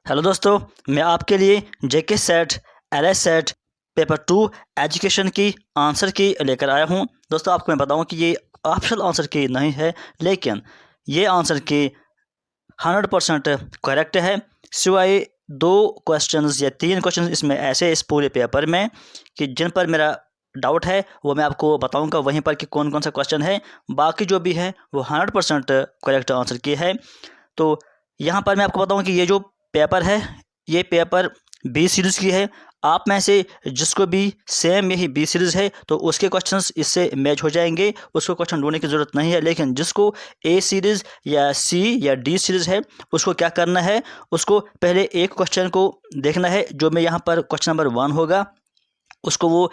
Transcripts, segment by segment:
Hello दोस्तों, मैं आपके लिए JK SET LS SET paper 2 education की आंसर की लेकर आया हूं। दोस्तों, आपको मैं बताऊं कि ये ऑप्शनल आंसर की नहीं है, लेकिन ये आंसर की 100% करेक्ट है। सिवाय 2 क्वेश्चंस या 3 क्वेश्चंस इसमें ऐसे इस पूरे पेपर में कि जिन पर मेरा डाउट है, वो मैं आपको बताऊंगा वहीं पर कि कौन कौन सा क्वेश्चन है। बाकी जो भी है वो 100% करेक्ट आंसर की है। तो यहाँ पर मैं आपको बताऊँ कि ये जो पेपर है, ये पेपर बी सीरीज़ की है। आप में से जिसको भी सेम यही बी सीरीज़ है तो उसके क्वेश्चंस इससे मैच हो जाएंगे, उसको क्वेश्चन ढूंढने की ज़रूरत नहीं है। लेकिन जिसको ए सीरीज़ या सी या डी सीरीज़ है, उसको क्या करना है, उसको पहले एक क्वेश्चन को देखना है जो मैं यहाँ पर क्वेश्चन नंबर 1 होगा, उसको वो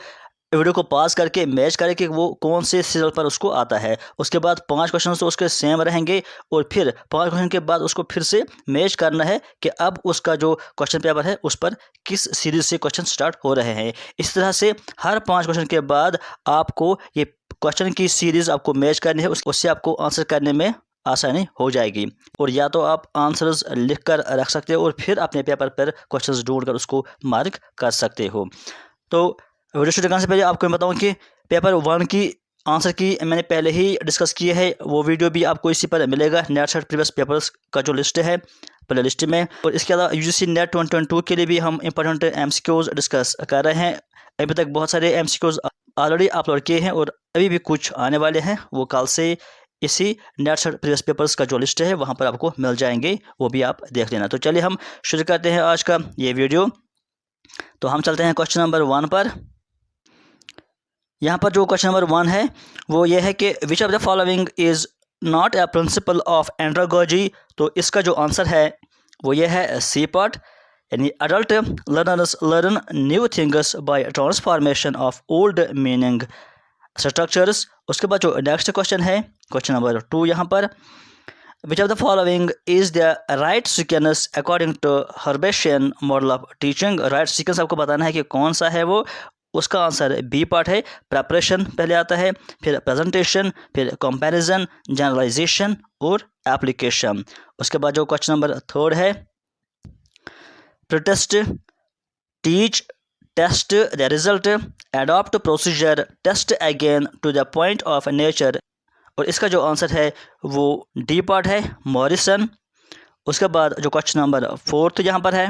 वीडियो को पॉज करके मैच करें कि वो कौन से सीरियल पर उसको आता है। उसके बाद 5 क्वेश्चन तो उसके सेम रहेंगे और फिर 5 क्वेश्चन के बाद उसको फिर से मैच करना है कि अब उसका जो क्वेश्चन पेपर है उस पर किस सीरीज से क्वेश्चन स्टार्ट हो रहे हैं। इस तरह से हर 5 क्वेश्चन के बाद आपको ये क्वेश्चन की सीरीज आपको मैच करनी है, उससे आपको आंसर करने में आसानी हो जाएगी। और या तो आप आंसर्स लिख कर रख सकते हो और फिर अपने पेपर पर क्वेश्चन ढूंढ कर उसको मार्क कर सकते हो। तो वीडियो शुरू करने से पहले आपको मैं बताऊं कि पेपर 1 की आंसर की मैंने पहले ही डिस्कस किए है, वो वीडियो भी आपको इसी पर मिलेगा। नेट सेट प्रीवियस पेपर्स का जो लिस्ट है प्ले लिस्ट में। और इसके अलावा यूजीसी नेट 2022 के लिए भी हम इंपॉर्टेंट एमसीक्यूज डिस्कस कर रहे हैं। अभी तक बहुत सारे एमसीक्यूज ऑलरेडी अपलोड किए हैं और अभी भी कुछ आने वाले हैं, वो कल से इसी नेट सेट प्रीवियस पेपर्स का जो लिस्ट है वहाँ पर आपको मिल जाएंगे, वो भी आप देख लेना। तो चलिए हम शुरू करते हैं आज का ये वीडियो। तो हम चलते हैं क्वेश्चन नंबर 1 पर। यहाँ पर जो क्वेश्चन नंबर 1 है वो ये है कि which of the following is not a principle of andragogy. तो इसका जो आंसर है वो ये है सी पार्ट, यानी adult learners learn new things by transformation of old meaning structures. उसके बाद जो नेक्स्ट क्वेश्चन है क्वेश्चन नंबर 2 यहाँ पर, which of the following is the right sequence according to Herbartian model of teaching. Right sequence आपको बताना है कि कौन सा है वो। उसका आंसर बी पार्ट है। प्रेपरेशन पहले आता है, फिर प्रेजेंटेशन, फिर कंपैरिजन, जनरलाइजेशन और एप्लीकेशन। उसके बाद जो क्वेश्चन नंबर 3 है, protest, teach, test the result, adopt procedure, test again to the point of nature. और इसका जो आंसर है वो डी पार्ट है, मॉरिसन। उसके बाद जो क्वेश्चन नंबर 4 यहाँ पर है,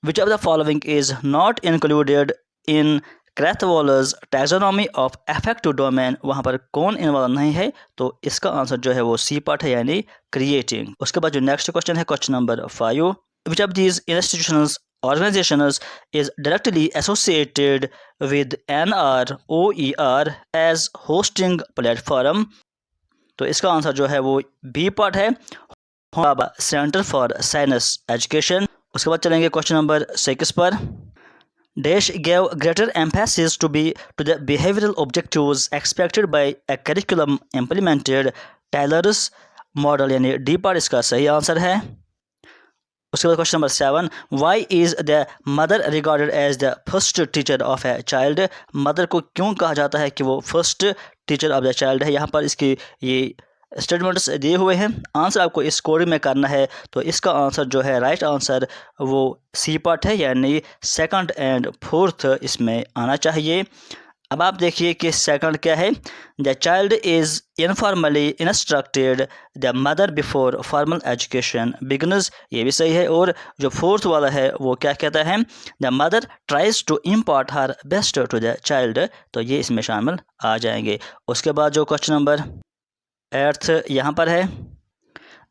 which of the following is not included in Krathwohl's taxonomy of affective domain. वहाँ पर कौन इन्वॉल्व नहीं है, तो इसका आंसर जो है वो सी पार्ट है, यानी क्रिएटिंग। उसके बाद जो नेक्स्ट क्वेश्चन है question number 5, which of these institutions organizations is directly associated with NROER as hosting platform। तो इसका आंसर जो है वो बी पार्ट है, सेंटर फॉर साइंस एजुकेशन। उसके बाद चलेंगे क्वेश्चन नंबर 6 पर, dash gave greater emphasis to the behavioral objectives expected by a curriculum implemented Taylor's model, यानी डी पार्ट इसका सही आंसर है। उसके बाद question number 7, why is the mother regarded as the first teacher of a child. Mother को क्यों कहा जाता है कि वो first teacher of the child है। यहाँ पर इसके ये स्टेटमेंट्स दिए हुए हैं, आंसर आपको इस कोड में करना है। तो इसका आंसर जो है राइट आंसर वो सी पार्ट है, यानी सेकंड एंड फोर्थ इसमें आना चाहिए। अब आप देखिए कि सेकंड क्या है, the child is informally instructed the mother before formal education beginners, ये भी सही है। और जो फोर्थ वाला है वो क्या कहता है, the mother tries to impart her best to the child, तो ये इसमें शामिल आ जाएंगे। उसके बाद जो क्वेश्चन नंबर 8 यहाँ पर है,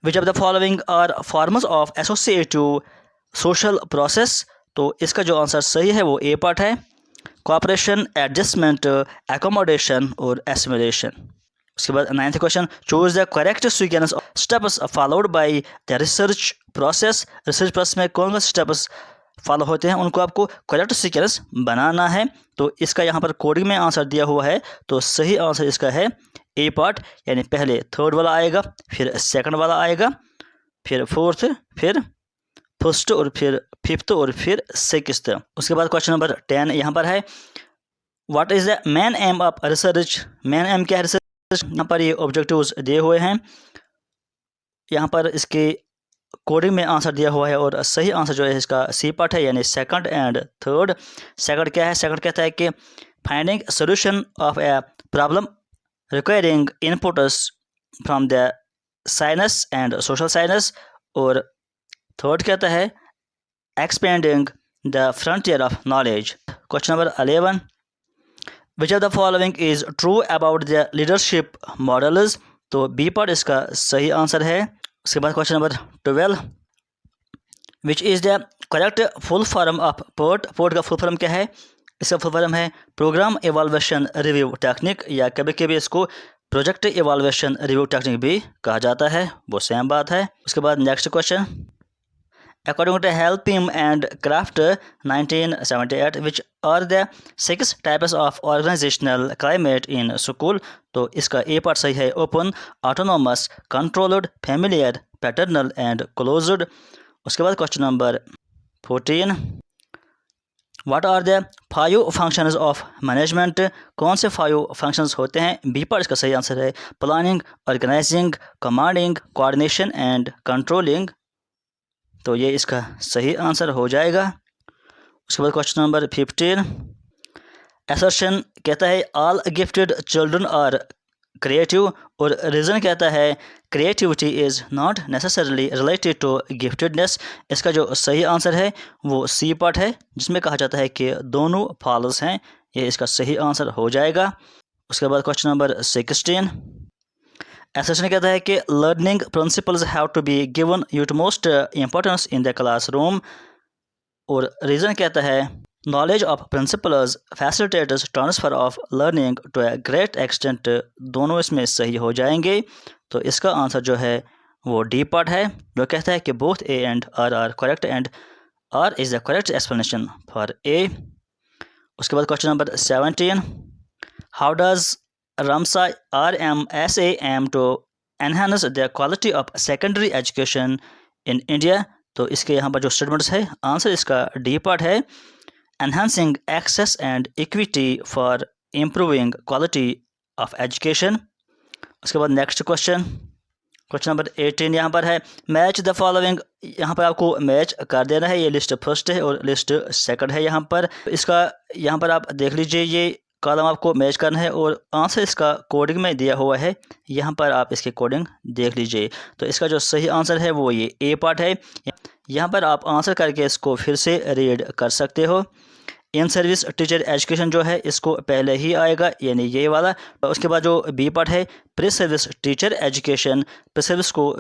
which of the following are forms of associative social process. तो इसका जो आंसर सही है वो ए पार्ट है, कोऑपरेशन, एडजस्टमेंट, एकोमोडेशन और एसिमिलेशन। उसके बाद 9th question, choose the correct sequence of steps followed by the research process. Research process में कौन से स्टेप्स फॉलो होते हैं, उनको आपको करेक्ट सीक्वेंस बनाना है। तो इसका यहाँ पर कोडिंग में आंसर दिया हुआ है, तो सही आंसर इसका है ए पार्ट, यानी पहले थर्ड वाला आएगा, फिर सेकंड वाला आएगा, फिर फोर्थ, फिर फर्स्ट और फिर फिफ्थ और फिर सिक्स्थ। उसके बाद क्वेश्चन नंबर 10 यहाँ पर है, what is the main M of research. Main M क्या है रिसर्च, यहाँ पर ये ऑब्जेक्टिव्स दिए हुए हैं। यहाँ पर इसके कोडिंग में आंसर दिया हुआ है और सही आंसर जो है इसका सी पार्ट है, यानी सेकंड एंड थर्ड। सेकंड क्या है? सेकंड कहता है कि finding solution of a problem requiring inputs from the science and social science. और थर्ड कहता है expanding the frontier of knowledge. Question number 11, which of the following is true about the leadership models. तो B part इसका सही answer है। उसके बाद question number 12, which is the correct full form of port. Port का full form क्या है? इसका फुल फॉर्म है प्रोग्राम इवाल्वेशन रिव्यू टेक्निक, या कभी कभी इसको प्रोजेक्ट इवाल्वेशन रिव्यू टेक्निक भी कहा जाता है, वो सेम बात है। उसके बाद next question, according to Halpin and Croft 1978 which are the 6 types of organisational climate in school. तो इसका ए पार्ट सही है, open, autonomous, controlled, familiar, paternal and closed. उसके बाद question number 14, what are the 5 functions of management. कौन से 5 functions होते हैं? बी पार्ट इसका सही आंसर है planning, organizing, commanding, coordination and controlling. तो ये इसका सही आंसर हो जाएगा। उसके बाद क्वेश्चन नंबर 15, असर्शन कहता है all gifted children are creative, और रीज़न कहता है creativity is not necessarily related to giftedness. इसका जो सही आंसर है वो सी पार्ट है, जिसमें कहा जाता है कि दोनों फॉल्स हैं, ये इसका सही आंसर हो जाएगा। उसके बाद क्वेश्चन नंबर 16, असर्शन कहता है कि learning principles have to be given utmost importance in the classroom, और रीज़न कहता है knowledge of principles facilitates transfer of learning to a great extent. दोनों इसमें सही हो जाएंगे। तो इसका आंसर जो है वो डी पार्ट है, जो कहता है कि both A and R correct and R is the correct explanation for A. उसके बाद question number 17, how does RMSA RMSA aim to enhance the quality of secondary education in India. तो इसके यहाँ पर जो स्टेटमेंट्स है, आंसर इसका D part है, enhancing access and equity for improving quality of education. उसके बाद नेक्स्ट क्वेश्चन, क्वेश्चन नंबर 18 यहाँ पर है मैच द फॉलोइंग। यहाँ पर आपको मैच कर देना है, ये लिस्ट फर्स्ट है और लिस्ट सेकंड है। यहाँ पर इसका यहाँ पर आप देख लीजिए, ये कॉलम आपको मैच करना है और आंसर इसका कोडिंग में दिया हुआ है, यहाँ पर आप इसके कोडिंग देख लीजिए। तो इसका जो सही आंसर है वो ये ए पार्ट है। यहाँ पर आप आंसर करके इसको फिर से रीड कर सकते हो। इन सर्विस टीचर एजुकेशन जो है इसको पहले ही आएगा, यानी ये वाला। उसके बाद जो बी पार्ट है pre service teacher education, pre service को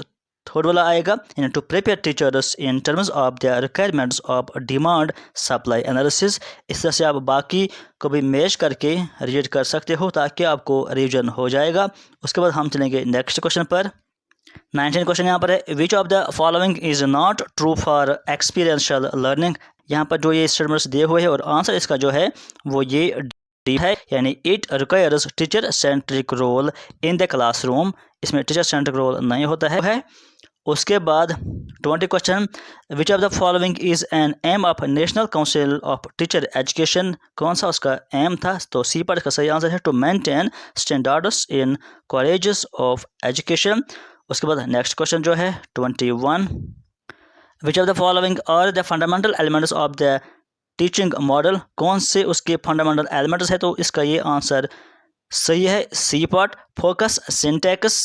थर्ड वाला आएगा, यानी to prepare teachers in terms of the requirements of demand supply analysis. इस तरह से आप बाकी को भी मैच करके रीड कर सकते हो ताकि आपको रिवीजन हो जाएगा। उसके बाद हम चलेंगे नेक्स्ट क्वेश्चन पर। 19 क्वेश्चन यहाँ पर है which of the following is not true for experiential learning. यहाँ पर जो ये स्टेटमेंट्स दिए हुए हैं और आंसर इसका जो है वो ये डी है, यानी it requires teacher centric role in the classroom. इसमें टीचर सेंट्रिक रोल नहीं होता है। उसके बाद 20 question, which of the following is an aim of national council of teacher education. कौन सा उसका एम था? तो सी पर इसका सही आंसर है to maintain standards in colleges of education. उसके बाद नेक्स्ट क्वेश्चन जो है 21, which of the following are the fundamental elements of the teaching model. कौन से उसके फंडामेंटल एलिमेंट्स है? तो इसका ये आंसर सही है C part, focus, syntax,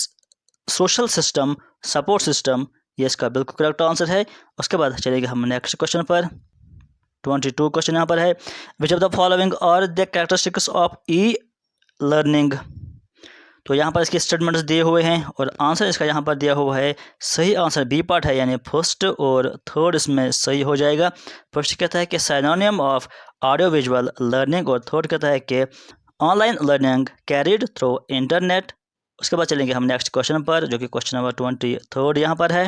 social system, support system, ये इसका बिल्कुल करेक्ट आंसर है। उसके बाद चलेंगे हम नेक्स्ट क्वेश्चन पर। 22 क्वेश्चन यहाँ पर है which of the following are the characteristics of e learning. तो यहाँ पर इसके स्टेटमेंट्स दिए हुए हैं और आंसर इसका यहाँ पर दिया हुआ है। सही आंसर बी पार्ट है, यानी फर्स्ट और थर्ड इसमें सही हो जाएगा। फर्स्ट कहता है कि synonym of audio visual learning, और थर्ड कहता है कि online learning carried through internet. उसके बाद चलेंगे हम नेक्स्ट क्वेश्चन पर, जो कि क्वेश्चन नंबर 23 यहाँ पर है।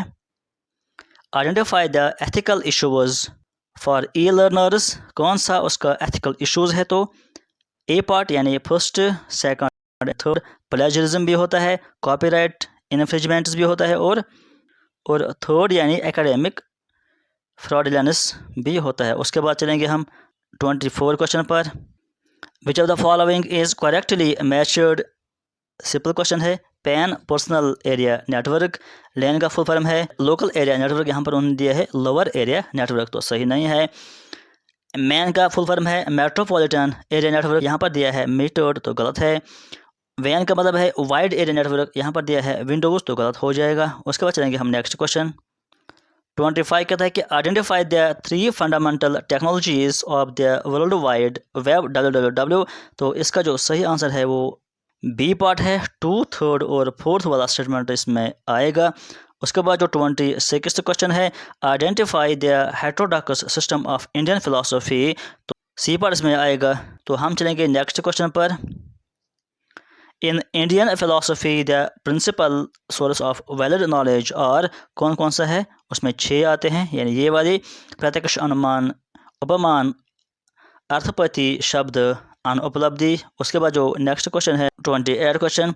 Identify the ethical issues for E learners. कौन सा उसका एथिकल इशूज़ है? तो ए पार्ट यानी फर्स्ट, सेकंड, थर्ड, प्लेजरिज्म भी होता है, कॉपीराइट इन्फ्रिंजमेंट्स भी होता है, और थर्ड यानी एकेडमिक फ्रॉडलेंस भी होता है। उसके बाद चलेंगे हम 24 क्वेश्चन पर। Which of the following is correctly matched simple question है। पैन पर्सनल एरिया नेटवर्क, लैन का फुल फॉर्म है लोकल एरिया नेटवर्क, यहाँ पर उन्होंने दिया है लोअर एरिया नेटवर्क, तो सही नहीं है। मैन का फुल फॉर्म है मेट्रोपॉलिटन एरिया नेटवर्क, यहाँ पर दिया है मीटर्ड, तो गलत है। वैन का मतलब है वाइड एरिया नेटवर्क, यहाँ पर दिया है विंडोज़, तो गलत हो जाएगा। उसके बाद चलेंगे हम नेक्स्ट क्वेश्चन 25 कहता है कि identify the 3 fundamental technologies of the world wide web WWW, तो इसका जो सही आंसर है वो बी पार्ट है। 2, 3 और 4 वाला स्टेटमेंट इसमें आएगा। उसके बाद जो 26 क्वेश्चन है identify the heterodox system of Indian philosophy, तो सी पार्ट इसमें आएगा। तो हम चलेंगे नेक्स्ट क्वेश्चन पर। In Indian philosophy the principal source of valid knowledge, और कौन कौन सा है उसमें 6 आते हैं, यानी ये वाली प्रत्यक्ष अनुमान, उपमान, अर्थपति, शब्द, अनुपलब्धि। उसके बाद जो नेक्स्ट क्वेश्चन है 28 question,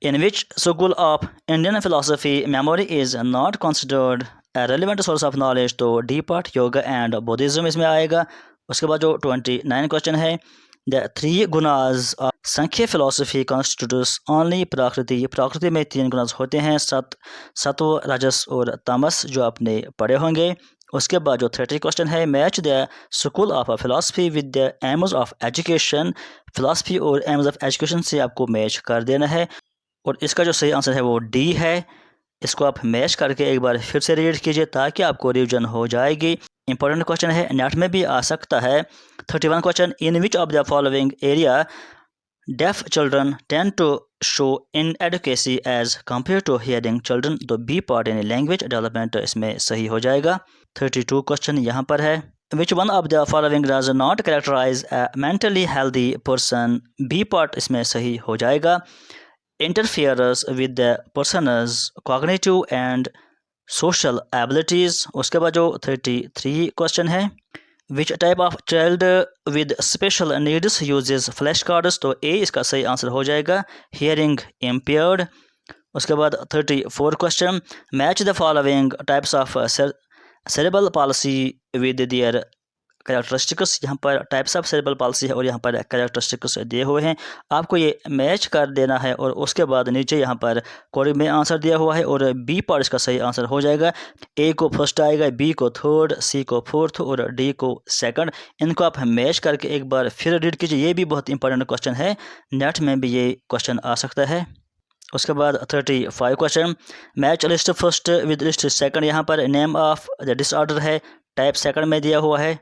in which school of Indian philosophy memory is not considered a relevant source of knowledge, तो D part yoga and Buddhism इसमें आएगा। उसके बाद जो 29 क्वेश्चन है the 3 gunas of Samkhya philosophy constitutes only prakriti, प्रकृति में 3 गुनाज होते हैं, सत्व, रजस और तमस, जो आपने पढ़े होंगे। उसके बाद जो 30 क्वेश्चन है match the school of philosophy with the AIIMS of education, philosophy और एम्स ऑफ एजुकेशन से आपको मैच कर देना है, और इसका जो सही आंसर है वो डी है। इसको आप मैच करके एक बार फिर से रीड कीजिए ताकि आपको रिविजन हो जाएगी। इंपॉर्टेंट क्वेश्चन है, नेट में भी आ सकता है। 31 question, in which of the following area deaf children tend to show inadequacy as compare to hearing children, तो बी पार्ट यानी लैंग्वेज डेवलपमेंट इसमें सही हो जाएगा। 32 क्वेश्चन यहाँ पर है, which one of the following does not characterise a mentally healthy person, B part इसमें सही हो जाएगा। Interferes with the person's cognitive and social abilities. उसके बाद जो 33 क्वेश्चन है, which type of child with special needs uses flash cards, तो ए इसका सही आंसर हो जाएगा, हियरिंग इम्पेयर्ड। उसके बाद 34 question, match the following types of cerebral palsy with their characteristics, यहाँ पर टाइप्स ऑफ सेरेब्रल पॉलिसी है और यहाँ पर कैरेक्टरिस्टिक्स दिए हुए हैं, आपको ये मैच कर देना है। और उसके बाद नीचे यहाँ पर कोडिंग में आंसर दिया हुआ है, और बी पर इसका सही आंसर हो जाएगा। ए को फर्स्ट आएगा, बी को थर्ड, सी को फोर्थ और डी को सेकंड। इनको आप मैच करके एक बार फिर रीड कीजिए, ये भी बहुत इंपॉर्टेंट क्वेश्चन है, नेट में भी ये क्वेश्चन आ सकता है। उसके बाद 35 question, match list first with list second, यहाँ पर नेम ऑफ द डिसऑर्डर है, टाइप सेकंड में दिया हुआ है,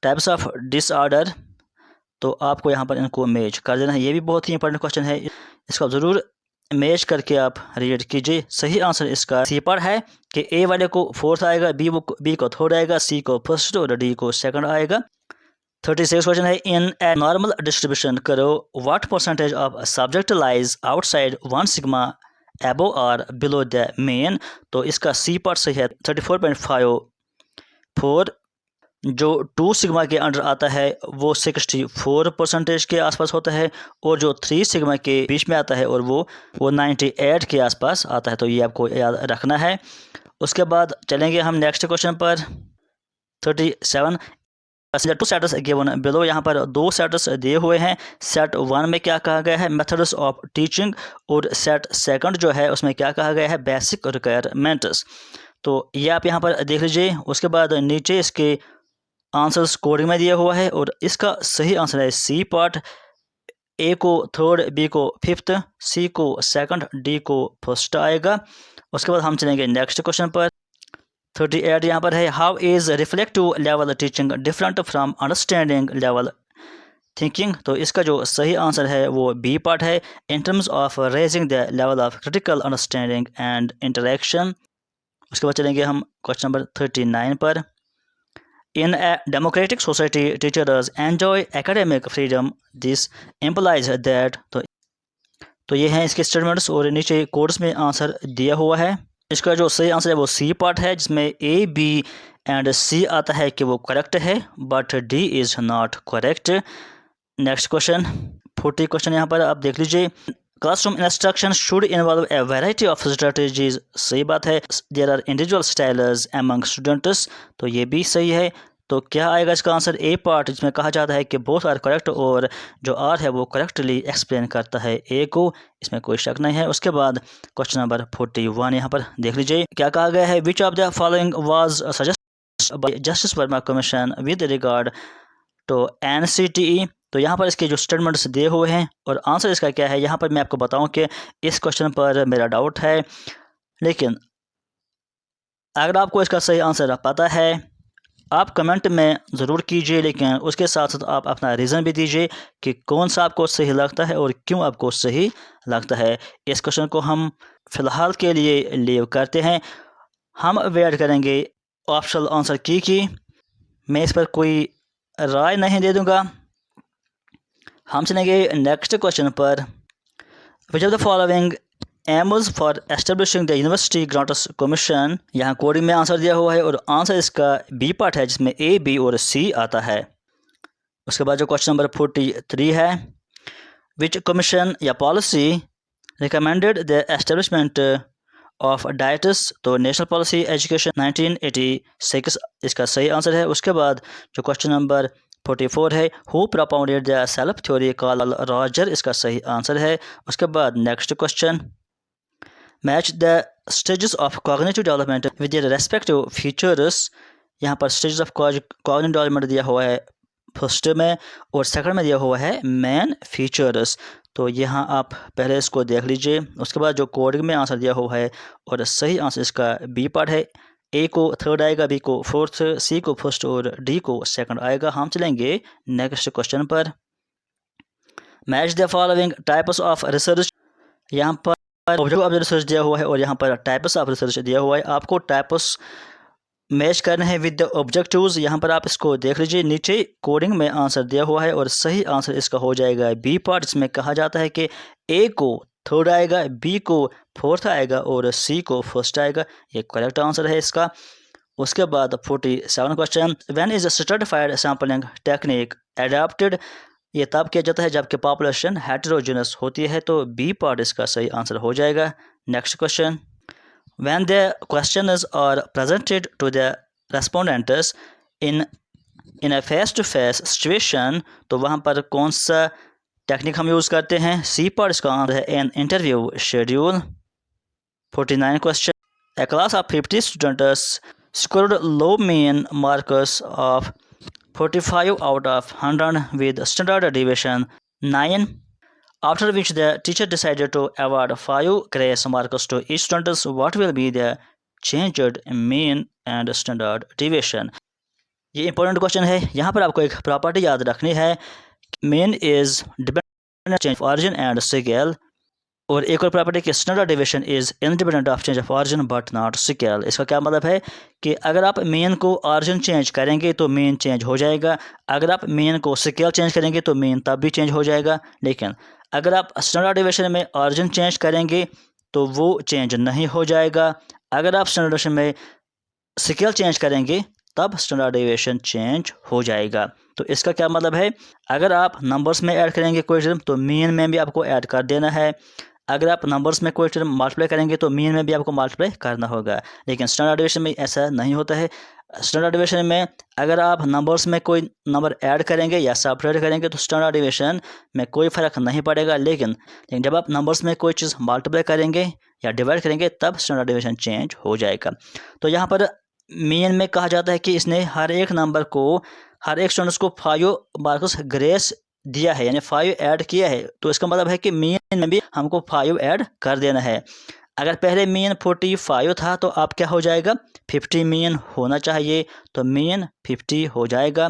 टाइप्स ऑफ डिसऑर्डर, तो आपको यहाँ पर इनको मैच कर देना है। ये भी बहुत ही इंपॉर्टेंट क्वेश्चन है, इसको आप ज़रूर मैच करके आप रीड कीजिए। सही आंसर इसका सी पर है कि ए वाले को फोर्थ आएगा, बी को थर्ड आएगा, सी को फर्स्ट और डी को सेकंड आएगा। 36 क्वेश्चन है, इन ए नॉर्मल डिस्ट्रीब्यूशन करो what percentage of subject lies outside 1 sigma एबो और बिलो द मेन, तो इसका सी पर सही है 34.54। जो 2 सिग्मा के अंडर आता है वो 64% के आसपास होता है, और जो 3 सिग्मा के बीच में आता है और वो 98 के आसपास आता है, तो ये आपको याद रखना है। उसके बाद चलेंगे हम नेक्स्ट क्वेश्चन पर 37, टू सेट्स गिवन बिलो, यहाँ पर 2 सेट्स दिए हुए हैं। सेट 1 में क्या कहा गया है, मेथड्स ऑफ टीचिंग, और सेट सेकंड जो है उसमें क्या कहा गया है, बेसिक रिक्वायरमेंट्स। तो ये आप यहाँ पर देख लीजिए। उसके बाद नीचे इसके आंसर्स कोडिंग में दिया हुआ है, और इसका सही आंसर है सी पार्ट, ए को थर्ड, बी को फिफ्थ, सी को सेकंड, डी को फर्स्ट आएगा। उसके बाद हम चलेंगे नेक्स्ट क्वेश्चन पर 38 यहाँ पर है, how is reflective level teaching different from understanding level thinking, तो इसका जो सही आंसर है वो बी पार्ट है, इन terms of raising the level of critical understanding and interaction. उसके बाद चलेंगे हम क्वेश्चन नंबर 39 पर, In a democratic society, teachers enjoy academic freedom. This implies that, तो ये हैं इसके स्टेटमेंट्स, और नीचे कोड्स में आंसर दिया हुआ है। इसका जो सही आंसर है वो सी पार्ट है, जिसमें ए, बी एंड सी आता है कि वो करेक्ट है, but D is not correct. Next question 40 question यहाँ पर आप देख लीजिए, classroom instruction should involve a variety of strategies, सही बात है। There are individual styles among students, तो ये भी सही है। तो क्या आएगा इसका आंसर? ए पार्ट, जिसमें कहा जाता है कि बोथ आर करेक्ट, और जो आर है वो करेक्टली एक्सप्लेन करता है ए को, इसमें कोई शक नहीं है। उसके बाद क्वेश्चन नंबर 41 यहाँ पर देख लीजिए क्या कहा गया है। Which of the following was suggest by justice Verma commission with regard to NCTE। तो यहाँ पर इसके जो स्टेटमेंट्स दिए हुए हैं और आंसर इसका क्या है, यहाँ पर मैं आपको बताऊँ कि इस क्वेश्चन पर मेरा डाउट है, लेकिन अगर आपको इसका सही आंसर पता है आप कमेंट में ज़रूर कीजिए, लेकिन उसके साथ साथ आप अपना रीज़न भी दीजिए कि कौन सा आपको सही लगता है और क्यों आपको सही लगता है। इस क्वेश्चन को हम फ़िलहाल के लिए लीव करते हैं, हम वेट करेंगे ऑप्शनल आंसर की। मैं इस पर कोई राय नहीं दे दूँगा। हम चलेंगे नेक्स्ट क्वेश्चन पर। Which of the following AIIMS for establishing the university grants commission. यहाँ कोडिंग में आंसर दिया हुआ है और आंसर इसका बी पार्ट है, जिसमें ए, बी और सी आता है। उसके बाद जो क्वेश्चन नंबर 43 है, विच कमीशन या policy recommended the establishment of diets. तो नेशनल पॉलिसी एजुकेशन 1986 इसका सही आंसर है। उसके बाद जो क्वेश्चन नंबर 44 है, who propounded the self theory Carl Roger, इसका सही आंसर है। उसके बाद next question, match the stages of cognitive development with their respective features. यहाँ पर स्टेजेस ऑफ कॉग्निटिव डेवलपमेंट दिया हुआ है फर्स्ट में और सेकंड में दिया हुआ है मेन फीचर्स। तो यहाँ आप पहले इसको देख लीजिए। उसके बाद जो कोडिंग में आंसर दिया हुआ है और सही आंसर इसका बी पार्ट है। ए को थर्ड आएगा, बी को फोर्थ, सी को फर्स्ट और डी को सेकंड आएगा। हम चलेंगे नेक्स्ट क्वेश्चन पर। Match the following types of research. यहाँ पर ऑब्जेक्ट ऑफ रिसर्च दिया हुआ है और यहाँ पर टाइप्स ऑफ रिसर्च दिया हुआ है। आपको टाइप्स मैच करने हैं विद द ऑब्जेक्टिव्स। यहाँ पर आप इसको देख लीजिए, नीचे कोडिंग में आंसर दिया हुआ है और सही आंसर इसका हो जाएगा बी पार्ट, जिसमें कहा जाता है कि ए को थर्ड आएगा, बी को फोर्थ आएगा और सी को फर्स्ट आएगा। ये करेक्ट आंसर है इसका। उसके बाद 47 question, when is stratified sampling technique adapted. ये तब किया जाता है जबकि पॉपुलेशन हेटेरोजेनस होती है, तो बी पार्ट इसका सही आंसर हो जाएगा। Next question, when the questions are presented to the respondents in a face-to-face situation, तो वहाँ पर कौन सा टेक्निक हम यूज़ करते हैं? सी पार्ट इसका आंसर है an interview schedule. 49 question, a class of 50 students scored low mean marks of 45 out of 100 with standard deviation 9, after which the teacher decided to award 5 grace marks to each student. What will be the changed mean and standard deviation? ये important question है। यहाँ पर आपको एक property याद रखनी है, mean is dependent change of origin and scale, और एक और प्रॉपर्टी कि standard deviation is independent of change of origin but not scale. इसका क्या मतलब है कि अगर आप मीन को ऑरिजिन चेंज करेंगे तो मीन चेंज हो जाएगा, अगर आप मीन को स्केल चेंज करेंगे तो मीन तब भी चेंज हो जाएगा। लेकिन अगर आप स्टैंडर्ड डेविएशन में ऑरिजिन चेंज करेंगे तो वो चेंज नहीं हो जाएगा, अगर आप स्टैंडर्ड डेविएशन में स्केल चेंज करेंगे तब स्टैंडर्ड डेविएशन चेंज हो जाएगा। तो इसका क्या मतलब है, अगर आप नंबर्स में ऐड करेंगे कोई टर्म तो मीन में भी आपको ऐड कर देना है, अगर आप नंबर्स में कोई टर्म मल्टीप्लाई करेंगे तो मीन में भी आपको मल्टीप्लाई करना होगा। लेकिन स्टैंडर्ड डेविएशन में ऐसा नहीं होता है। स्टैंडर्ड डेविएशन में अगर आप नंबर्स में कोई नंबर ऐड करेंगे या सब्ट्रैक्ट करेंगे तो स्टैंडर्ड डेविएशन में कोई फ़र्क नहीं पड़ेगा, लेकिन जब आप नंबर्स में कोई चीज़ मल्टीप्लाई करेंगे या डिवाइड करेंगे तब स्टैंडर्ड डेविएशन चेंज हो जाएगा। तो यहाँ पर मीन में कहा जाता है कि इसने हर एक नंबर को, हर एक स्टूडेंट्स को 5 मार्क्स ग्रेस दिया है, यानी 5 ऐड किया है, तो इसका मतलब है कि मीन में भी हमको 5 ऐड कर देना है। अगर पहले मीन 45 था तो अब क्या हो जाएगा, 50 मीन होना चाहिए, तो मीन 50 हो जाएगा।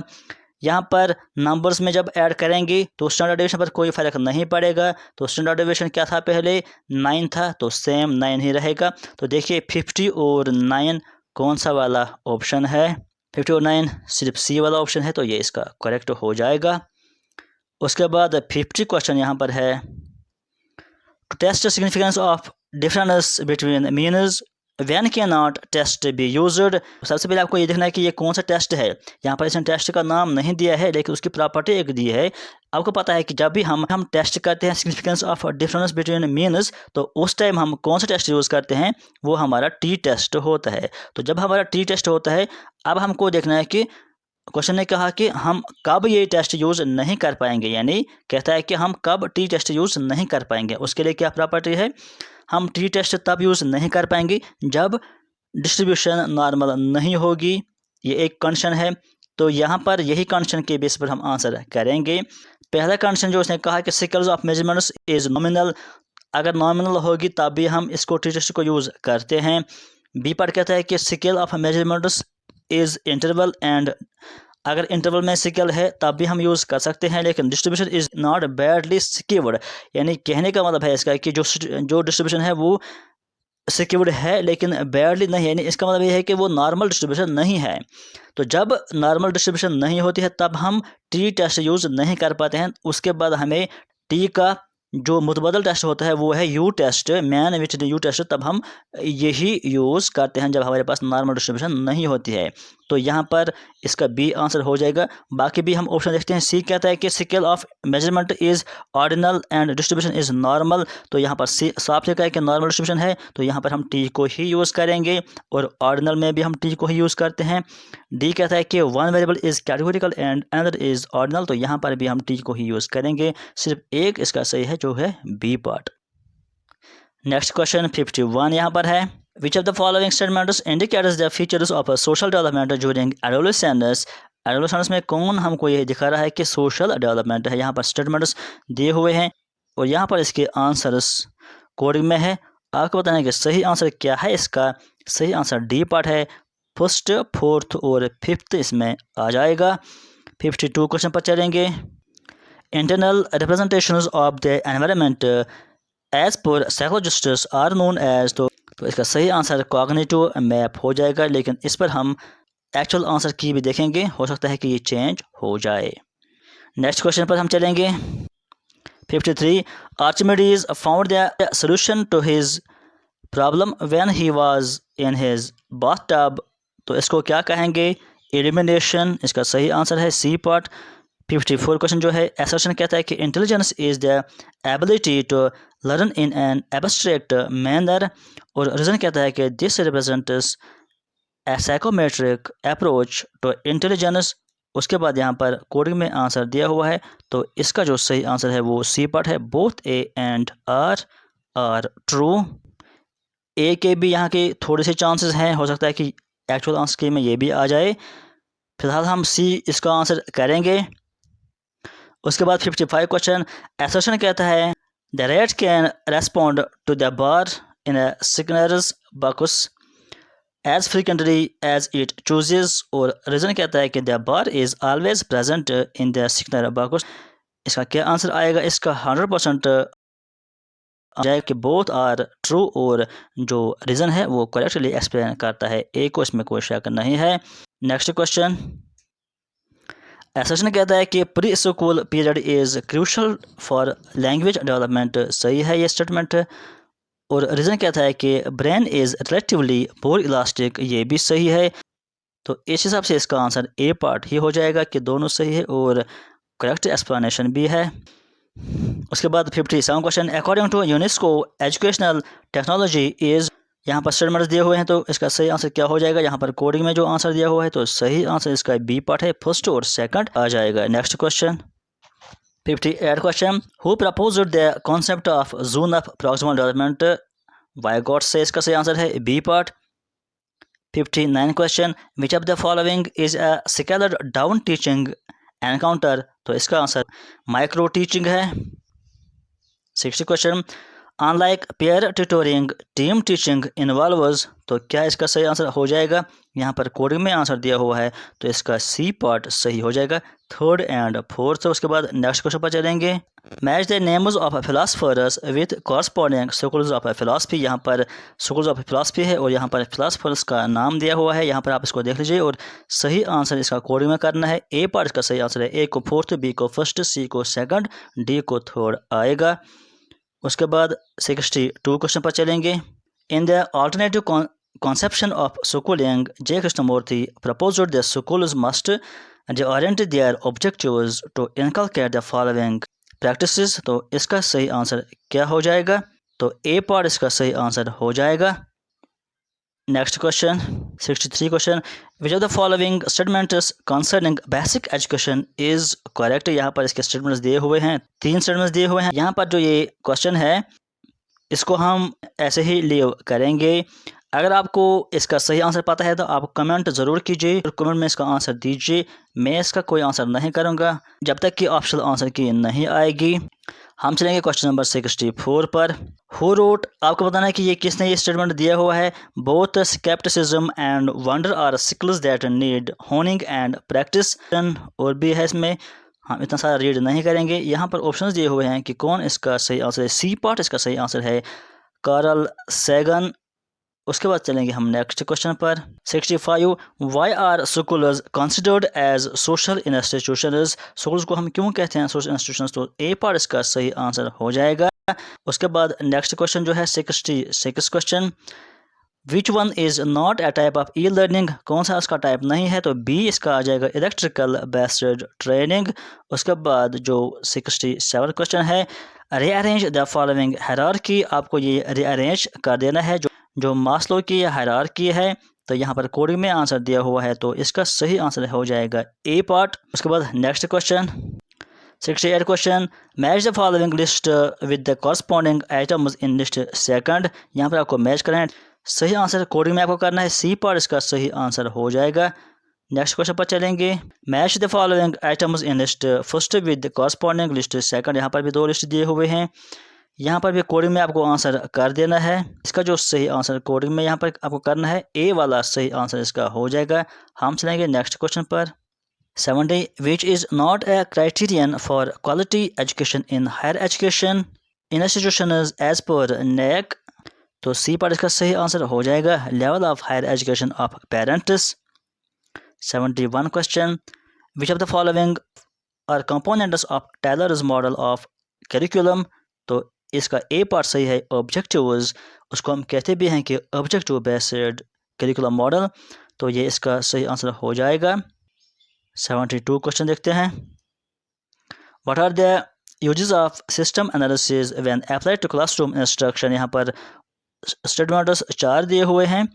यहाँ पर नंबर्स में जब ऐड करेंगे तो स्टैंडर्ड डेविएशन पर कोई फ़र्क नहीं पड़ेगा। तो स्टैंडर्ड डेविएशन क्या था, पहले 9 था तो सेम 9 ही रहेगा। तो देखिए 50 और 9 कौन सा वाला ऑप्शन है, 50 और 9 सिर्फ सी वाला ऑप्शन है, तो ये इसका करेक्ट हो जाएगा। उसके बाद 50 क्वेश्चन यहाँ पर है, to test significance of difference between means when can not test be used. सबसे पहले आपको ये देखना है कि ये कौन सा टेस्ट है। यहाँ पर इसने टेस्ट का नाम नहीं दिया है, लेकिन उसकी प्रॉपर्टी एक दी है। आपको पता है कि जब भी हम टेस्ट करते हैं significance of difference between means, तो उस टाइम हम कौन सा टेस्ट यूज़ करते हैं, वो हमारा टी टेस्ट होता है। तो जब हमारा टी टेस्ट होता है, अब हमको देखना है कि क्वेश्चन ने कहा कि हम कब ये टेस्ट यूज़ नहीं कर पाएंगे, यानी कहता है कि हम कब टी टेस्ट यूज़ नहीं कर पाएंगे। उसके लिए क्या प्रॉपर्टी है, हम टी टेस्ट तब यूज़ नहीं कर पाएंगे जब डिस्ट्रीब्यूशन नॉर्मल नहीं होगी, ये एक कंडीशन है। तो यहाँ पर यही कंडीशन के बेस पर हम आंसर करेंगे। पहला कंडीशन जो उसने कहा कि scales of measurements is nominal, अगर नॉमिनल होगी तब भी हम इसको टी टेस्ट को यूज़ करते हैं। बी पर कहता है कि scale of measurements is interval and, अगर इंटरवल में स्केल है तब भी हम यूज़ कर सकते हैं, लेकिन डिस्ट्रीब्यूशन इज़ नॉट बैडली स्कीवर्ड, यानी कहने का मतलब है इसका कि जो डिस्ट्रीब्यूशन है वो सिक्योर्ड है लेकिन बैडली नहीं, यानी इसका मतलब ये है कि वो नॉर्मल डिस्ट्रीब्यूशन नहीं है। तो जब नॉर्मल डिस्ट्रीब्यूशन नहीं होती है तब हम टी टेस्ट यूज़ नहीं कर पाते हैं। उसके बाद हमें टी का जो मुतबदल टेस्ट होता है वो है U test, Mann which U test, तब हम यही यूज़ करते हैं जब हमारे पास नॉर्मल डिस्ट्रीब्यूशन नहीं होती है। तो यहाँ पर इसका बी आंसर हो जाएगा। बाकी भी हम ऑप्शन देखते हैं। सी कहता है कि scale of measurement is ordinal and distribution is normal, तो यहाँ पर सी साफ लिखा है कि नॉर्मल डिस्ट्रीब्यूशन है, तो यहाँ पर हम टी को ही यूज़ करेंगे, और ऑर्डिनल में भी हम टी को ही यूज़ करते हैं। डी कहता है कि one variable is categorical and another is ordinal, तो यहाँ पर भी हम टी को ही यूज़ करेंगे। सिर्फ एक इसका सही है जो है बी पार्ट। नेक्स्ट क्वेश्चन 51 यहाँ पर है, which of the following statements indicates the features of social development during adolescence. Adolescence में कौन हमको ये दिखा रहा है कि सोशल डेवलपमेंट है। यहाँ पर स्टेटमेंट्स दिए हुए हैं और यहाँ पर इसके आंसर्स कोडिंग में है। आपको बताना है कि सही आंसर क्या है। इसका सही आंसर डी पार्ट है। फर्स्ट, फोर्थ और फिफ्थ इसमें आ जाएगा। 52 क्वेश्चन पर चलेंगे। Internal representations of the environment as per psychologists are known as, तो इसका सही आंसर कॉग्निटिव मैप हो जाएगा, लेकिन इस पर हम एक्चुअल आंसर की भी देखेंगे, हो सकता है कि ये चेंज हो जाए। नेक्स्ट क्वेश्चन पर हम चलेंगे। 53 Archimedes found the solution to his problem when he was in his bathtub, तो इसको क्या कहेंगे, एलिमिनेशन। इसका सही आंसर है सी पार्ट। 54 क्वेश्चन जो है, असर्शन कहता है कि intelligence is the ability to learn in an abstract manner, और रीजन कहता है कि this represents a psychometric approach to intelligence. उसके बाद यहाँ पर कोडिंग में आंसर दिया हुआ है, तो इसका जो सही आंसर है वो सी पार्ट है। Both A and R true. A के भी यहाँ के थोड़े से चांसेस हैं, हो सकता है कि एक्चुअल आंसर के में ये भी आ जाए। फिलहाल हम सी इसका आंसर करेंगे। उसके बाद 55 क्वेश्चन, असर्शन कहता है the rat can respond to the bar in a Skinner's box as frequently as it chooses, और रीजन कहता है कि the bar is always present in the Skinner box. इसका क्या आंसर आएगा, इसका 100% जाए कि बोथ आर ट्रू, और जो रीज़न है वो करेक्टली एक्सप्लेन करता है। ए को इसमें कोई शक नहीं है। नेक्स्ट क्वेश्चन, असर्शन कहता है कि pre school period is crucial for language development. सही है ये स्टेटमेंट, और रीज़न कहता है कि brain is relatively more elastic. ये भी सही है। तो इस हिसाब से इसका आंसर ए पार्ट ही हो जाएगा कि दोनों सही है और करेक्ट एक्सप्लेनेशन भी है। उसके बाद 57 question, according to UNESCO educational technology is, यहाँ पर स्टेटमेंट्स दिए हुए हैं, तो इसका सही आंसर क्या हो जाएगा। यहाँ पर कोडिंग में जो आंसर दिया हुआ है, तो सही आंसर इसका बी पार्ट है, फर्स्ट और सेकंड आ जाएगा। Next question 58 question, who proposed the concept of zone of proximal development, Vygotsky से इसका सही आंसर है B part. 59 question, which of the following is a scaled down teaching encounter, तो इसका आंसर माइक्रो टीचिंग है। 60 question, unlike peer tutoring team teaching involves, तो क्या इसका सही आंसर हो जाएगा। यहाँ पर कोडिंग में आंसर दिया हुआ है, तो इसका सी पार्ट सही हो जाएगा, थर्ड एंड फोर्थ। उसके बाद नेक्स्ट क्वेश्चन पर चलेंगे। Match the names of philosophers with corresponding schools of philosophy, यहाँ पर स्कूल्स ऑफ फिलोसफी है और यहाँ पर फिलोसफर्स का नाम दिया हुआ है। यहाँ पर आप इसको देख लीजिए और सही आंसर इसका कोडिंग में करना है। ए पार्ट इसका सही आंसर है, ए को फोर्थ, बी को फर्स्ट, सी को सेकंड, डी को थर्ड आएगा। उसके बाद 62 क्वेश्चन पर चलेंगे। In the alternative conception of schooling, J. Krishnamurthy proposed that schools must orient their objectives to inculcate the following practices, तो इसका सही आंसर क्या हो जाएगा। तो ए पार्ट इसका सही आंसर हो जाएगा। Next question 63 question, which of the following statements concerning basic education is correct. यहाँ पर इसके स्टेटमेंट्स दिए हुए हैं, 3 स्टेटमेंट्स दिए हुए हैं। यहाँ पर जो ये क्वेश्चन है इसको हम ऐसे ही लीव करेंगे। अगर आपको इसका सही आंसर पता है तो आप कमेंट ज़रूर कीजिए और कमेंट में इसका आंसर दीजिए। मैं इसका कोई आंसर नहीं करूँगा जब तक कि ऑप्शनल आंसर की नहीं आएगी। हम चलेंगे क्वेश्चन नंबर 64 पर। हु रोट, आपको बताना है कि ये किसने ये स्टेटमेंट दिया हुआ है। Both scepticism and wonder are skills that need honing and practice. और भी है इसमें, हम इतना सारा रीड नहीं करेंगे। यहाँ पर ऑप्शंस दिए हुए हैं कि कौन इसका सही आंसर है। सी पार्ट इसका सही आंसर है कार्ल सैगन। उसके बाद चलेंगे हम नेक्स्ट क्वेश्चन पर 65, why are schools considered as social institutions. Schools को हम क्यों कहते हैं सोशल इंस्टीट्यूशंस, तो ए पार्ट इसका सही आंसर हो जाएगा। उसके बाद नेक्स्ट क्वेश्चन जो है 66 question, which one is not A type of e learning, कौन सा इसका टाइप नहीं है, तो बी इसका आ जाएगा इलेक्ट्रिकल बेस्ड ट्रेनिंग। उसके बाद जो 67 क्वेश्चन है, रीअरेंज द फॉलोइंग हायरार्की, आपको ये रीअरेंज कर देना है जो मास्लो की हायरार्की है। तो यहाँ पर कोडिंग में आंसर दिया हुआ है तो इसका सही आंसर हो जाएगा ए पार्ट। उसके बाद next question 68 question, match the following list with the corresponding items in list second. यहाँ पर आपको मैच करना है, सही आंसर कोडिंग में आपको करना है, सी पार्ट इसका सही आंसर हो जाएगा। नेक्स्ट क्वेश्चन पर चलेंगे, match the following items in list first with corresponding list second. यहाँ पर भी 2 लिस्ट दिए हुए हैं, यहाँ पर भी कोडिंग में आपको आंसर कर देना है। इसका जो सही आंसर कोडिंग में यहाँ पर आपको करना है, ए वाला सही आंसर इसका हो जाएगा। हम चलेंगे नेक्स्ट क्वेश्चन पर 70, which is not a criterion for quality education in higher education institutions as per NAAC. तो सी पर इसका सही आंसर हो जाएगा level of higher education of parents. 71 question, which of the following are components of Tyler's model of curriculum. तो इसका A part सही है ऑब्जेक्टिव्स, उसको हम कहते भी हैं कि ऑब्जेक्टिव बेस्ड करिकुलम मॉडल। तो ये इसका सही आंसर हो जाएगा। 72 क्वेश्चन देखते हैं, what are the uses of system analysis when applied to classroom instruction. यहाँ पर स्टेटमेंट्स 4 दिए हुए हैं,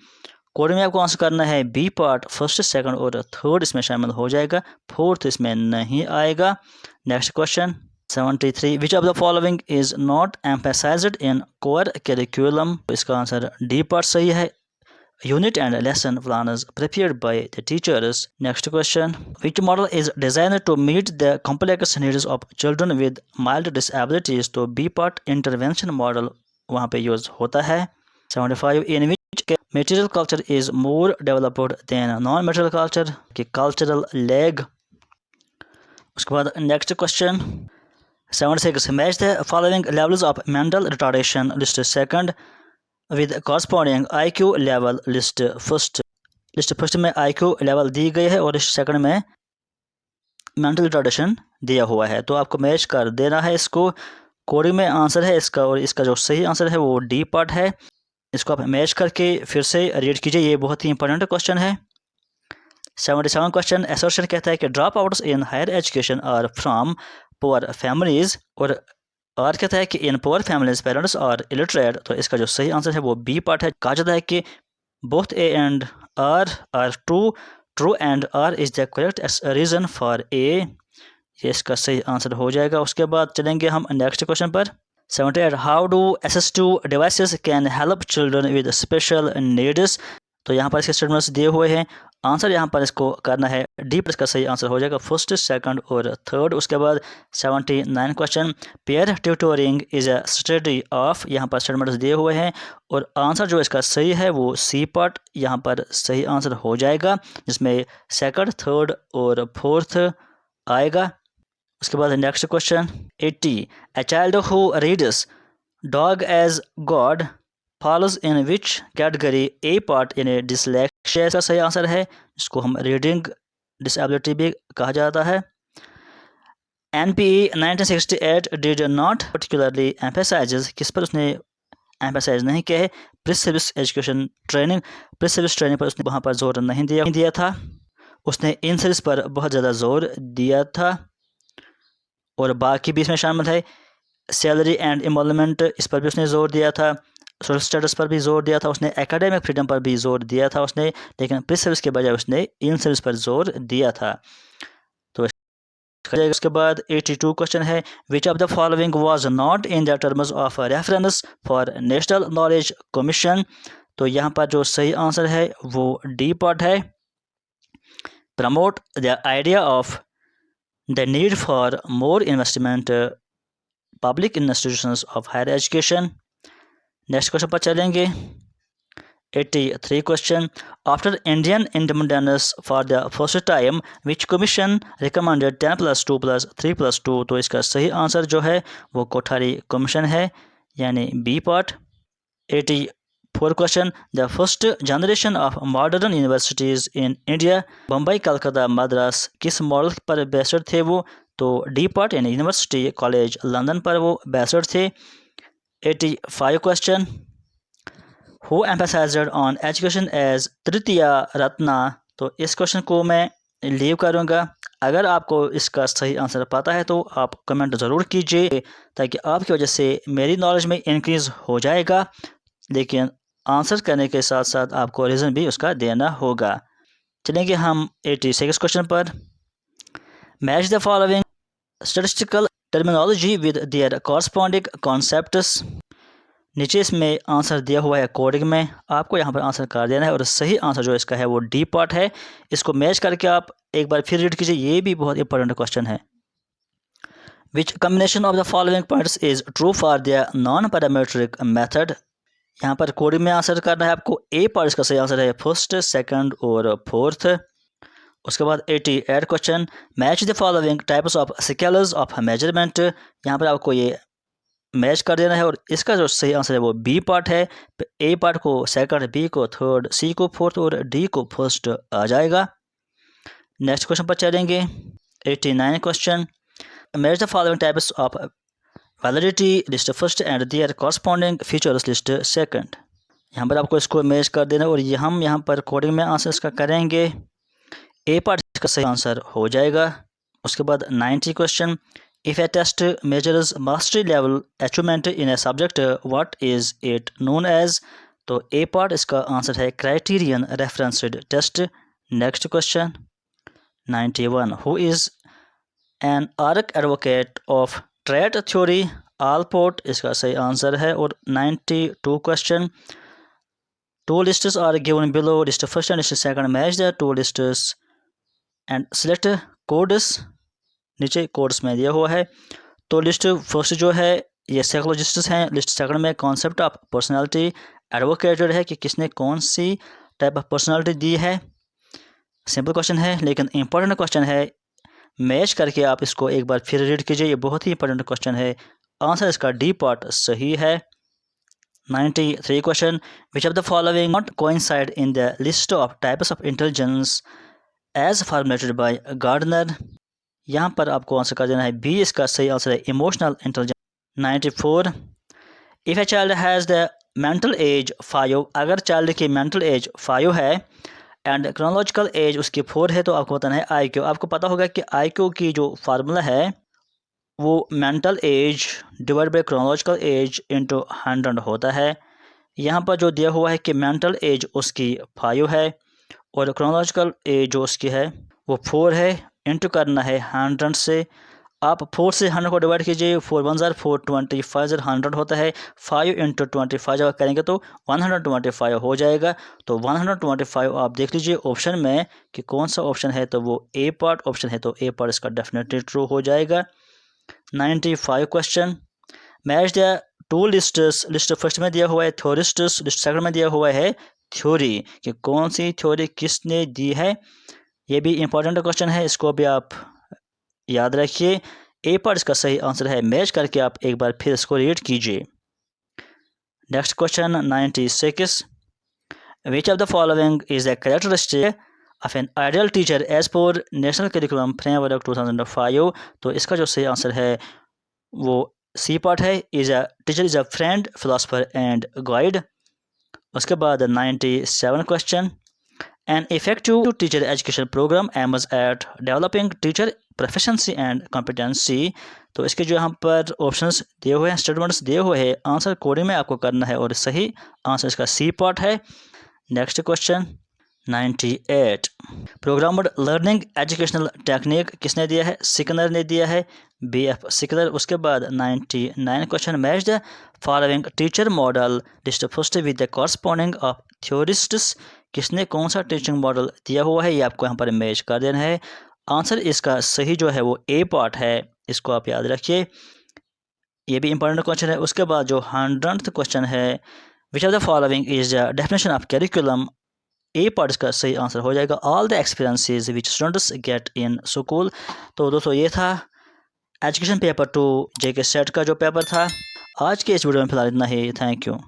कोड में आपको आंसर करना है बी पार्ट, फर्स्ट सेकंड और थर्ड इसमें शामिल हो जाएगा, फोर्थ इसमें नहीं आएगा। Next question 73, which of the following is not emphasised in core curriculum. इसका आंसर डी पार्ट सही है, unit and lesson plans prepared by the teachers. Next question, which model is designed to meet the complex needs of children with mild disabilities. तो B part intervention model वहाँ पे use होता है। 75, in which material culture is more developed than non material culture, कि cultural lag. उसके बाद next question 76, match the following levels of mental retardation list second with corresponding IQ level list first. List first में IQ level दी गई है और list second में mental retardation दिया हुआ है, तो आपको मैच कर देना है इसको। कोडिंग में आंसर है इसका और इसका जो सही आंसर है वो डी पार्ट है। इसको आप मैच करके फिर से रीड कीजिए, ये बहुत ही इंपॉर्टेंट क्वेश्चन है। 77 क्वेश्चन, असर्शन कहता है कि drop outs in higher education are from poor families, और कहता है कि in poor families parents are illiterate. तो इसका जो सही आंसर है वो बी पार्ट है। कहा जाता है कि both A and R true and R is the correct reason for A. ये इसका सही आंसर हो जाएगा। उसके बाद चलेंगे हम नेक्स्ट क्वेश्चन पर 78, how do assistive devices can help children with special needs. तो यहाँ पर इसके स्टेटमेंट्स दिए हुए हैं, आंसर यहाँ पर इसको करना है डी पर इसका सही आंसर हो जाएगा, फर्स्ट सेकंड और थर्ड। उसके बाद 79 question, pair tutoring is a study of. यहाँ पर स्टेटमेंट्स दिए हुए हैं और आंसर जो इसका सही है वो सी पार्ट यहाँ पर सही आंसर हो जाएगा, जिसमें सेकंड, थर्ड और फोर्थ आएगा। उसके बाद next question 80, a child who reads dog as god follows in which category. A part यानी डिसलेक्सिया का सही आंसर है, जिसको हम रीडिंग डिसेबिलिटी भी कहा जाता है। NPE 1968 did not particularly emphasises, किस पर उसने एम्फेसाइज नहीं किया है, pre service education training, pre service training पर उसने वहाँ पर जोर नहीं दिया था, उसने इन सर्विस पर बहुत ज़्यादा जोर दिया था। और बाकी भी इसमें शामिल है, सैलरी एंड एम्प्लॉयमेंट, इस पर भी उसने जोर दिया था, सोशल स्टेटस पर भी जोर दिया था उसने, एकेडमिक फ्रीडम पर भी जोर दिया था उसने, लेकिन प्री सर्विस के बजाय उसने इन सर्विस पर जोर दिया था। तो उसके बाद 82 क्वेश्चन है, which of the following was not in the terms of reference for national knowledge commission. तो यहाँ पर जो सही आंसर है वो डी पार्ट है, promote the idea of the need for more investment public institutions of higher education. Next question पर चलेंगे। 83 question, after Indian independence for the first time which commission recommended 10+2+3+2। तो इसका सही आंसर जो है वो कोठारी कमीशन है, यानी B part. 84 question, the first generation of modern universities in India Bombay, Calcutta, Madras किस मॉडल पर बेस्ड थे वो। तो डी पार्ट यानी यूनिवर्सिटी कॉलेज लंदन पर वो बेस्ड थे। 85 question, who emphasised on education as Tritiya Ratna. तो इस क्वेश्चन को मैं लीव करूँगा। अगर आपको इसका सही आंसर पता है तो आप कमेंट ज़रूर कीजिए, ताकि आपकी वजह से मेरी नॉलेज में इंक्रीज़ हो जाएगा, लेकिन आंसर करने के साथ साथ आपको रीज़न भी उसका देना होगा। चलेंगे हम 86 क्वेश्चन पर। Match the following statistical terminology with their corresponding concepts. नीचे इसमें आंसर दिया हुआ है कोडिंग में, आपको यहाँ पर आंसर कर देना है और सही आंसर जो इसका है वो डी पार्ट है। इसको मैच करके आप एक बार फिर रीड कीजिए, ये भी बहुत इंपॉर्टेंट क्वेश्चन है। Which combination of the following points is true for the non parametric method. यहाँ पर कोडिंग में आंसर करना है आपको। ए पार्ट इसका सही आंसर है फर्स्ट, सेकंड और फोर्थ। उसके बाद 88 question, match the following types of scalars of measurement. यहाँ पर आपको ये मैच कर देना है और इसका जो सही आंसर है वो बी पार्ट है। ए पार्ट को सेकंड, बी को थर्ड, सी को फोर्थ और डी को फर्स्ट आ जाएगा। नेक्स्ट क्वेश्चन पर चलेंगे। 89 question, match the following types of validity list first and there corresponding features list second. यहाँ पर आपको इसको मैच कर देना और ये हम यहाँ पर कोडिंग में आंसर इसका करेंगे। ए पार्ट का सही आंसर हो जाएगा। उसके बाद 90 question, if a test measures mastery level achievement in a subject what is it known as। तो ए पार्ट इसका आंसर है criterion referenced test. Next question 91, who is an arc advocate of trait theory। Allport इसका सही answer है। और 92 question, two lists are given below, list first and list second match the two lists and select codes। नीचे codes में दिया हुआ है। तो लिस्ट फर्स्ट जो है ये साइकोलॉजिस्ट्स हैं, लिस्ट सेकंड में कॉन्सेप्ट ऑफ पर्सनालिटी एडवोकेटेड है कि किसने कौन सी टाइप ऑफ पर्सनालिटी दी है। सिंपल क्वेश्चन है लेकिन इंपॉर्टेंट क्वेश्चन है, मैच करके आप इसको एक बार फिर रीड कीजिए, ये बहुत ही इंपॉर्टेंट क्वेश्चन है। आंसर इसका डी पार्ट सही है। 93 question, which of the following not coincide in the list of types of intelligence as formulated by Gardner. यहाँ पर आपको आंसर कर देना है बी, इसका सही आंसर है emotional intelligence. 94, if a child has the mental as 5, अगर चाइल्ड की मेंटल एज 5 है एंड क्रोनोलॉजिकल एज उसकी 4 है, तो आपको बताना है आई क्यू। आपको पता होगा कि आई क्यू की जो फार्मूला है वो mental as divide by chronological age into 100 होता है। यहाँ पर जो दिया हुआ है कि मेंटल एज उसकी 5 है और क्रोनोलॉजिकल एज जो उसकी है वो 4 है, इंटू करना है 100 से। आप 4 से 100 को डिवाइड कीजिए, 4 1 ज़ार 4, 25 ज़ार 100 होता है। 5 इंटू 25 जब करेंगे तो 125 हो जाएगा। तो 125 आप देख लीजिए ऑप्शन में कि कौन सा ऑप्शन है, तो वो ए पार्ट ऑप्शन है, तो ए पार्ट इसका डेफिनेटली ट्रू हो जाएगा। 95 question, match the two lists. List first में दिया हुआ है थ्योरिस्ट्स, लिस्ट सेकंड में दिया हुआ है थ्योरी, कि कौन सी थ्योरी किसने दी है। ये भी इंपॉर्टेंट क्वेश्चन है, इसको भी आप याद रखिए। ए पार्ट इसका सही आंसर है, मैच करके आप एक बार फिर इसको रीड कीजिए। Next question 96, which of the following is the characteristic of an ideal teacher as per national curriculum framework 2005। तो इसका जो सही आंसर है वो सी पार्ट है, teacher is a friend, philosopher and guide. उसके बाद 97 question, An effective teacher education program aims at developing teacher proficiency and competency। तो इसके जो यहाँ पर ऑप्शंस दिए हुए हैं, स्टेटमेंट्स दिए हुए हैं, आंसर कोडिंग में आपको करना है और सही आंसर इसका सी पार्ट है। Next question 98, प्रोग्रामड learning educational technique किसने दिया है? सिकनर ने दिया है, BF सिकनर। उसके बाद 99 question, match the following teacher model डिस्टफोस्ट with the corresponding of theorists. किसने कौन सा टीचिंग मॉडल दिया हुआ है, ये आपको यहाँ पर मैच कर देना है। आंसर इसका सही जो है वो ए पार्ट है, इसको आप याद रखिए, ये भी इंपॉर्टेंट क्वेश्चन है। उसके बाद जो 100th क्वेश्चन है, which of the following is the definition of curriculum. A part इसका सही आंसर हो जाएगा, all the experiences which students get in school. तो दोस्तों ये था एजुकेशन पेपर 2 JK सेट का जो पेपर था। आज के इस वीडियो में फिलहाल इतना ही। Thank you.